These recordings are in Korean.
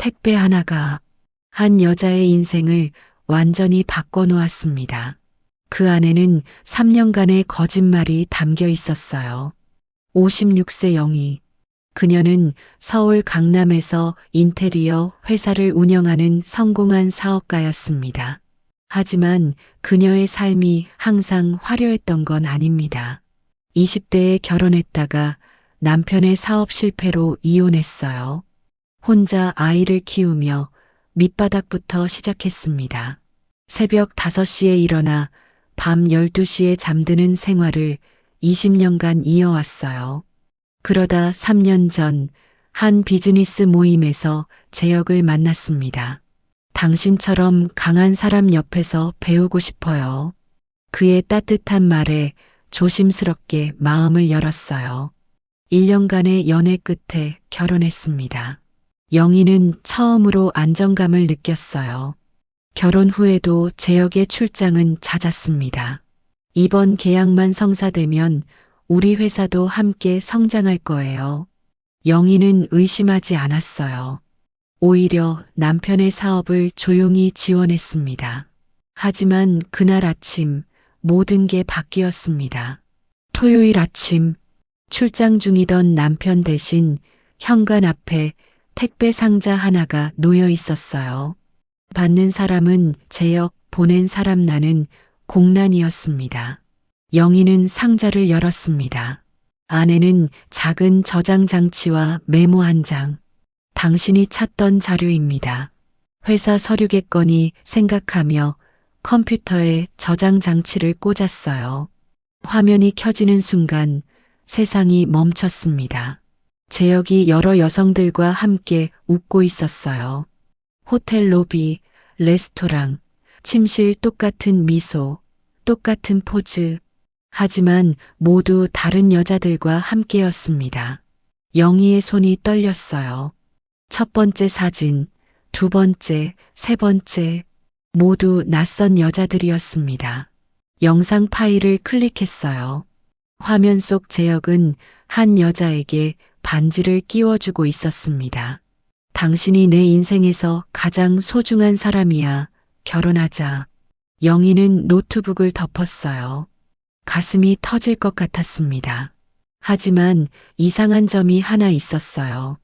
택배 하나가 한 여자의 인생을 완전히 바꿔놓았습니다. 그 안에는 3년간의 거짓말이 담겨 있었어요. 56세 영희. 그녀는 서울 강남에서 인테리어 회사를 운영하는 성공한 사업가였습니다. 하지만 그녀의 삶이 항상 화려했던 건 아닙니다. 20대에 결혼했다가 남편의 사업 실패로 이혼했어요. 혼자 아이를 키우며 밑바닥부터 시작했습니다. 새벽 5시에 일어나 밤 12시에 잠드는 생활을 20년간 이어왔어요. 그러다 3년 전 한 비즈니스 모임에서 재혁을 만났습니다. 당신처럼 강한 사람 옆에서 배우고 싶어요. 그의 따뜻한 말에 조심스럽게 마음을 열었어요. 1년간의 연애 끝에 결혼했습니다. 영희는 처음으로 안정감을 느꼈어요. 결혼 후에도 재혁의 출장은 잦았습니다. 이번 계약만 성사되면 우리 회사도 함께 성장할 거예요. 영희는 의심하지 않았어요. 오히려 남편의 사업을 조용히 지원했습니다. 하지만 그날 아침 모든 게 바뀌었습니다. 토요일 아침 출장 중이던 남편 대신 현관 앞에 택배 상자 하나가 놓여 있었어요. 받는 사람은 재혁, 보낸 사람 나는 공란이었습니다. 영희는 상자를 열었습니다. 안에는 작은 저장 장치와 메모 한 장. 당신이 찾던 자료입니다. 회사 서류겠거니 생각하며 컴퓨터에 저장 장치를 꽂았어요. 화면이 켜지는 순간 세상이 멈췄습니다. 재혁이 여러 여성들과 함께 웃고 있었어요. 호텔 로비, 레스토랑, 침실 똑같은 미소, 똑같은 포즈. 하지만 모두 다른 여자들과 함께였습니다. 영희의 손이 떨렸어요. 첫 번째 사진, 두 번째, 세 번째, 모두 낯선 여자들이었습니다. 영상 파일을 클릭했어요. 화면 속 재혁은 한 여자에게 반지를 끼워주고 있었습니다. 당신이 내 인생에서 가장 소중한 사람이야. 결혼하자. 영희는 노트북을 덮었어요. 가슴이 터질 것 같았습니다. 하지만 이상한 점이 하나 있었어요.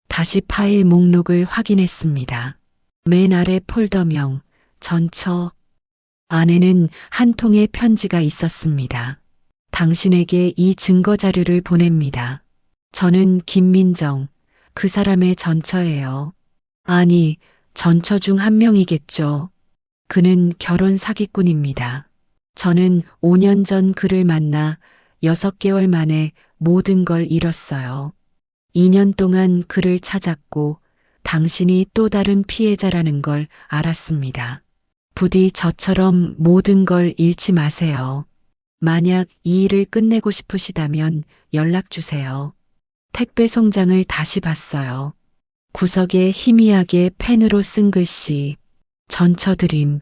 다시 파일 목록을 확인했습니다. 맨 아래 폴더명, 전처. 안에는 한 통의 편지가 있었습니다. 당신에게 이 증거 자료를 보냅니다. 저는 김민정, 그 사람의 전처예요. 아니, 전처 중 한 명이겠죠. 그는 결혼 사기꾼입니다. 저는 5년 전 그를 만나 6개월 만에 모든 걸 잃었어요. 2년 동안 그를 찾았고 당신이 또 다른 피해자라는 걸 알았습니다. 부디 저처럼 모든 걸 잃지 마세요. 만약 이 일을 끝내고 싶으시다면 연락 주세요. 택배 송장을 다시 봤어요. 구석에 희미하게 펜으로 쓴 글씨, 전처드림.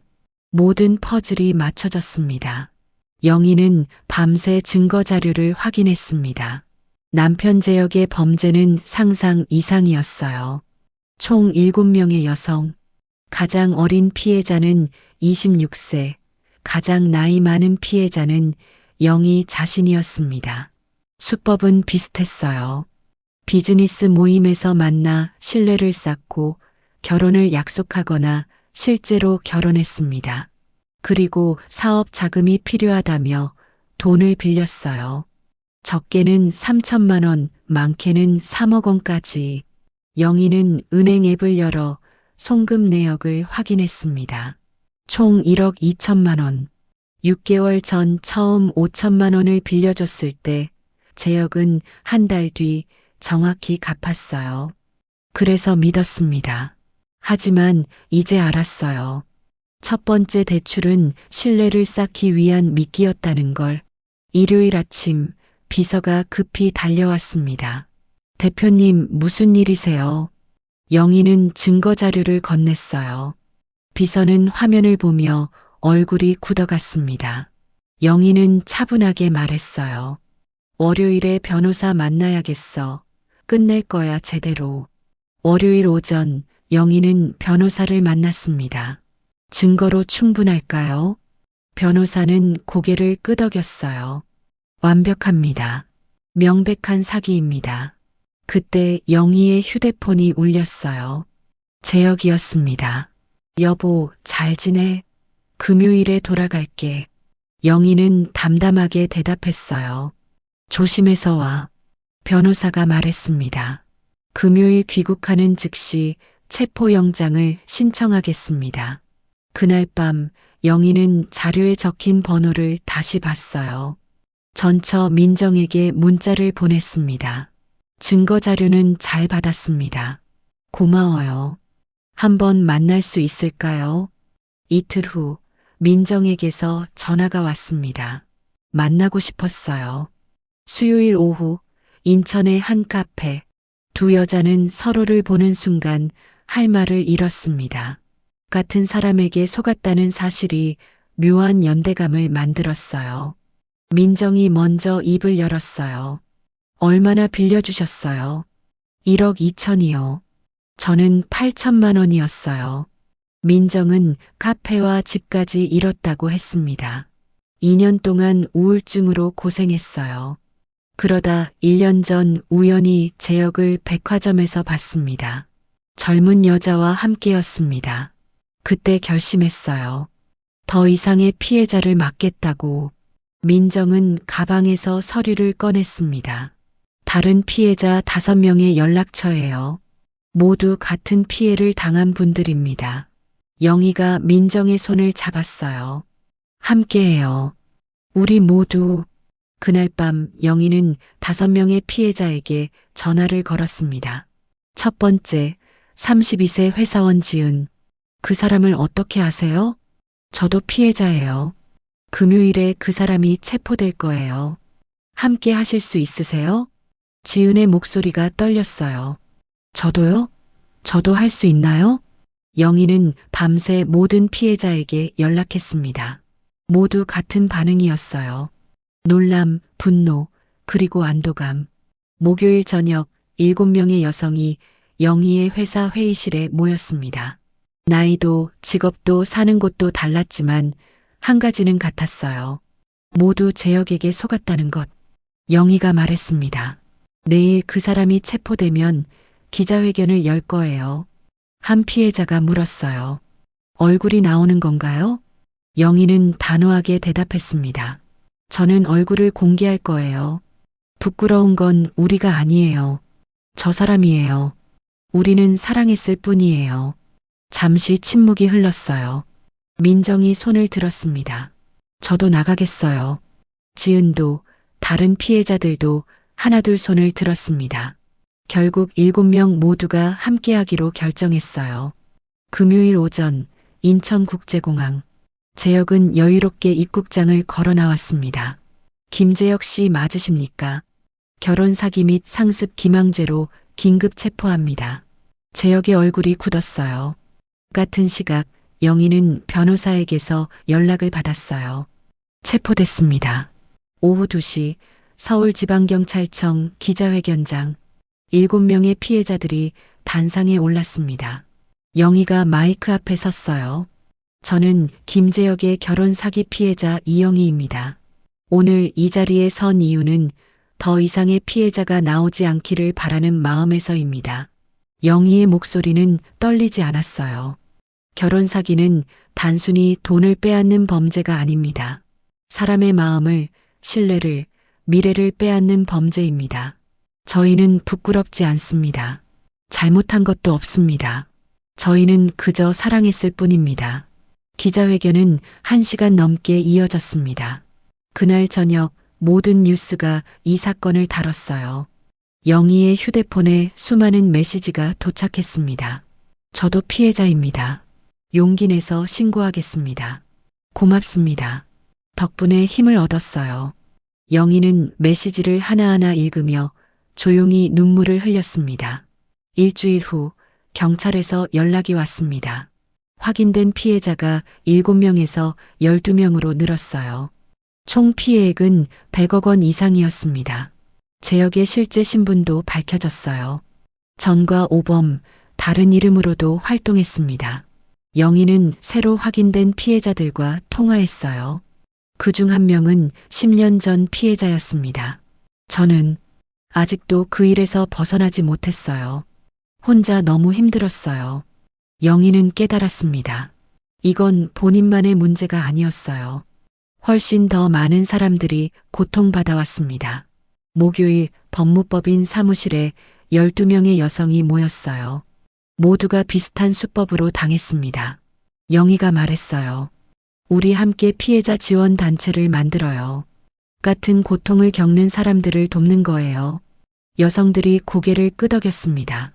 모든 퍼즐이 맞춰졌습니다. 영희는 밤새 증거 자료를 확인했습니다. 남편 재혁의 범죄는 상상 이상이었어요. 총 7명의 여성, 가장 어린 피해자는 26세, 가장 나이 많은 피해자는 영희 자신이었습니다. 수법은 비슷했어요. 비즈니스 모임에서 만나 신뢰를 쌓고 결혼을 약속하거나 실제로 결혼했습니다. 그리고 사업 자금이 필요하다며 돈을 빌렸어요. 적게는 3천만 원, 많게는 3억 원까지. 영희는 은행 앱을 열어 송금 내역을 확인했습니다. 총 1억 2천만 원. 6개월 전 처음 5천만 원을 빌려줬을 때 재혁은 한 달 뒤 정확히 갚았어요. 그래서 믿었습니다. 하지만 이제 알았어요. 첫 번째 대출은 신뢰를 쌓기 위한 미끼였다는 걸. 일요일 아침 비서가 급히 달려왔습니다. 대표님, 무슨 일이세요? 영희는 증거 자료를 건넸어요. 비서는 화면을 보며 얼굴이 굳어갔습니다. 영희는 차분하게 말했어요. 월요일에 변호사 만나야겠어. 끝낼 거야, 제대로. 월요일 오전 영희는 변호사를 만났습니다. 증거로 충분할까요? 변호사는 고개를 끄덕였어요. 완벽합니다. 명백한 사기입니다. 그때 영희의 휴대폰이 울렸어요. 재혁이었습니다. 여보, 잘 지내? 금요일에 돌아갈게. 영희는 담담하게 대답했어요. 조심해서 와. 변호사가 말했습니다. 금요일 귀국하는 즉시 체포영장을 신청하겠습니다. 그날 밤 영희는 자료에 적힌 번호를 다시 봤어요. 전처 민정에게 문자를 보냈습니다. 증거 자료는 잘 받았습니다. 고마워요. 한번 만날 수 있을까요? 이틀 후 민정에게서 전화가 왔습니다. 만나고 싶었어요. 수요일 오후 인천의 한 카페. 두 여자는 서로를 보는 순간 할 말을 잃었습니다. 같은 사람에게 속았다는 사실이 묘한 연대감을 만들었어요. 민정이 먼저 입을 열었어요. 얼마나 빌려주셨어요? 1억 2천이요. 저는 8천만 원이었어요. 민정은 카페와 집까지 잃었다고 했습니다. 2년 동안 우울증으로 고생했어요. 그러다 1년 전 우연히 재혁을 백화점에서 봤습니다. 젊은 여자와 함께였습니다. 그때 결심했어요. 더 이상의 피해자를 막겠다고. 민정은 가방에서 서류를 꺼냈습니다. 다른 피해자 5명의 연락처예요. 모두 같은 피해를 당한 분들입니다. 영희가 민정의 손을 잡았어요. 함께해요. 우리 모두. 그날 밤 영희는 5명의 피해자에게 전화를 걸었습니다. 첫 번째, 32세 회사원 지은. 그 사람을 어떻게 아세요? 저도 피해자예요. 금요일에 그 사람이 체포될 거예요. 함께 하실 수 있으세요? 지은의 목소리가 떨렸어요. 저도요? 저도 할 수 있나요? 영희는 밤새 모든 피해자에게 연락했습니다. 모두 같은 반응이었어요. 놀람, 분노, 그리고 안도감. 목요일 저녁 7명의 여성이 영희의 회사 회의실에 모였습니다. 나이도 직업도 사는 곳도 달랐지만 한 가지는 같았어요. 모두 재혁에게 속았다는 것. 영희가 말했습니다. 내일 그 사람이 체포되면 기자회견을 열 거예요. 한 피해자가 물었어요. 얼굴이 나오는 건가요? 영희는 단호하게 대답했습니다. 저는 얼굴을 공개할 거예요. 부끄러운 건 우리가 아니에요. 저 사람이에요. 우리는 사랑했을 뿐이에요. 잠시 침묵이 흘렀어요. 민정이 손을 들었습니다. 저도 나가겠어요. 지은도 다른 피해자들도 하나둘 손을 들었습니다. 결국 7명 모두가 함께하기로 결정했어요. 금요일 오전 인천국제공항. 재혁은 여유롭게 입국장을 걸어 나왔습니다. 김재혁 씨 맞으십니까? 결혼 사기 및 상습 기망죄로 긴급 체포합니다. 재혁의 얼굴이 굳었어요. 같은 시각 영희는 변호사에게서 연락을 받았어요. 체포됐습니다. 오후 2시 서울지방경찰청 기자회견장. 7명의 피해자들이 단상에 올랐습니다. 영희가 마이크 앞에 섰어요. 저는 김재혁의 결혼 사기 피해자 이영희입니다. 오늘 이 자리에 선 이유는 더 이상의 피해자가 나오지 않기를 바라는 마음에서입니다. 영희의 목소리는 떨리지 않았어요. 결혼 사기는 단순히 돈을 빼앗는 범죄가 아닙니다. 사람의 마음을, 신뢰를, 미래를 빼앗는 범죄입니다. 저희는 부끄럽지 않습니다. 잘못한 것도 없습니다. 저희는 그저 사랑했을 뿐입니다. 기자회견은 1시간 넘게 이어졌습니다. 그날 저녁 모든 뉴스가 이 사건을 다뤘어요. 영희의 휴대폰에 수많은 메시지가 도착했습니다. 저도 피해자입니다. 용기 내서 신고하겠습니다. 고맙습니다. 덕분에 힘을 얻었어요. 영희는 메시지를 하나하나 읽으며 조용히 눈물을 흘렸습니다. 일주일 후 경찰에서 연락이 왔습니다. 확인된 피해자가 7명에서 12명으로 늘었어요. 총 피해액은 100억 원 이상이었습니다. 재혁의 실제 신분도 밝혀졌어요. 전과 오범, 다른 이름으로도 활동했습니다. 영희는 새로 확인된 피해자들과 통화했어요. 그중 한 명은 10년 전 피해자였습니다. 저는 아직도 그 일에서 벗어나지 못했어요. 혼자 너무 힘들었어요. 영희는 깨달았습니다. 이건 본인만의 문제가 아니었어요. 훨씬 더 많은 사람들이 고통받아왔습니다. 목요일 법무법인 사무실에 12명의 여성이 모였어요. 모두가 비슷한 수법으로 당했습니다. 영희가 말했어요. 우리 함께 피해자 지원 단체를 만들어요. 같은 고통을 겪는 사람들을 돕는 거예요. 여성들이 고개를 끄덕였습니다.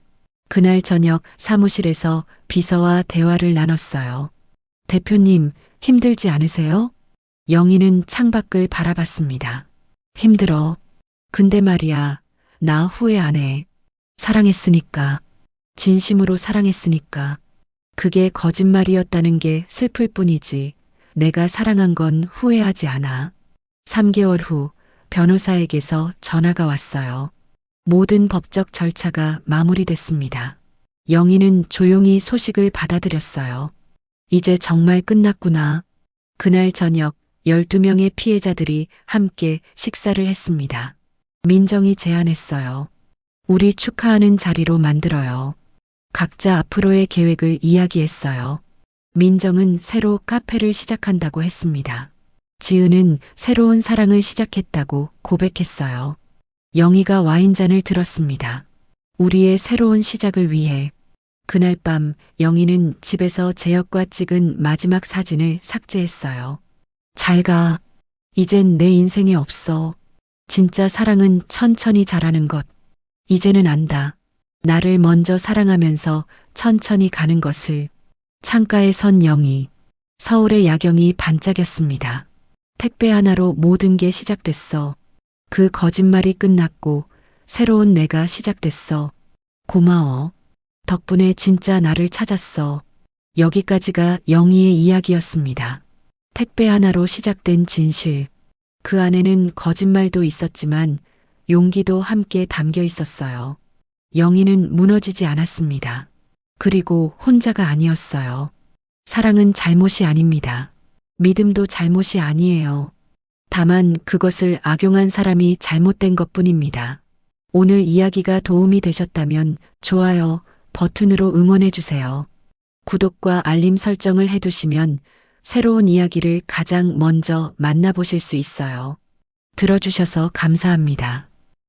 그날 저녁 사무실에서 비서와 대화를 나눴어요. 대표님, 힘들지 않으세요? 영희는 창밖을 바라봤습니다. 힘들어. 근데 말이야, 나 후회 안 해. 사랑했으니까. 진심으로 사랑했으니까. 그게 거짓말이었다는 게 슬플 뿐이지. 내가 사랑한 건 후회하지 않아. 3개월 후 변호사에게서 전화가 왔어요. 모든 법적 절차가 마무리됐습니다. 영희는 조용히 소식을 받아들였어요. 이제 정말 끝났구나. 그날 저녁 12명의 피해자들이 함께 식사를 했습니다. 민정이 제안했어요. 우리 축하하는 자리로 만들어요. 각자 앞으로의 계획을 이야기했어요. 민정은 새로 카페를 시작한다고 했습니다. 지은은 새로운 사랑을 시작했다고 고백했어요. 영희가 와인잔을 들었습니다. 우리의 새로운 시작을 위해. 그날 밤 영희는 집에서 재혁과 찍은 마지막 사진을 삭제했어요. 잘 가. 이젠 내 인생에 없어. 진짜 사랑은 천천히 자라는 것. 이제는 안다. 나를 먼저 사랑하면서 천천히 가는 것을. 창가에 선 영희. 서울의 야경이 반짝였습니다. 택배 하나로 모든 게 시작됐어. 그 거짓말이 끝났고 새로운 내가 시작됐어. 고마워. 덕분에 진짜 나를 찾았어. 여기까지가 영희의 이야기였습니다. 택배 하나로 시작된 진실. 그 안에는 거짓말도 있었지만 용기도 함께 담겨 있었어요. 영희는 무너지지 않았습니다. 그리고 혼자가 아니었어요. 사랑은 잘못이 아닙니다. 믿음도 잘못이 아니에요. 다만 그것을 악용한 사람이 잘못된 것뿐입니다. 오늘 이야기가 도움이 되셨다면 좋아요 버튼으로 응원해 주세요. 구독과 알림 설정을 해두시면 새로운 이야기를 가장 먼저 만나보실 수 있어요. 들어주셔서 감사합니다.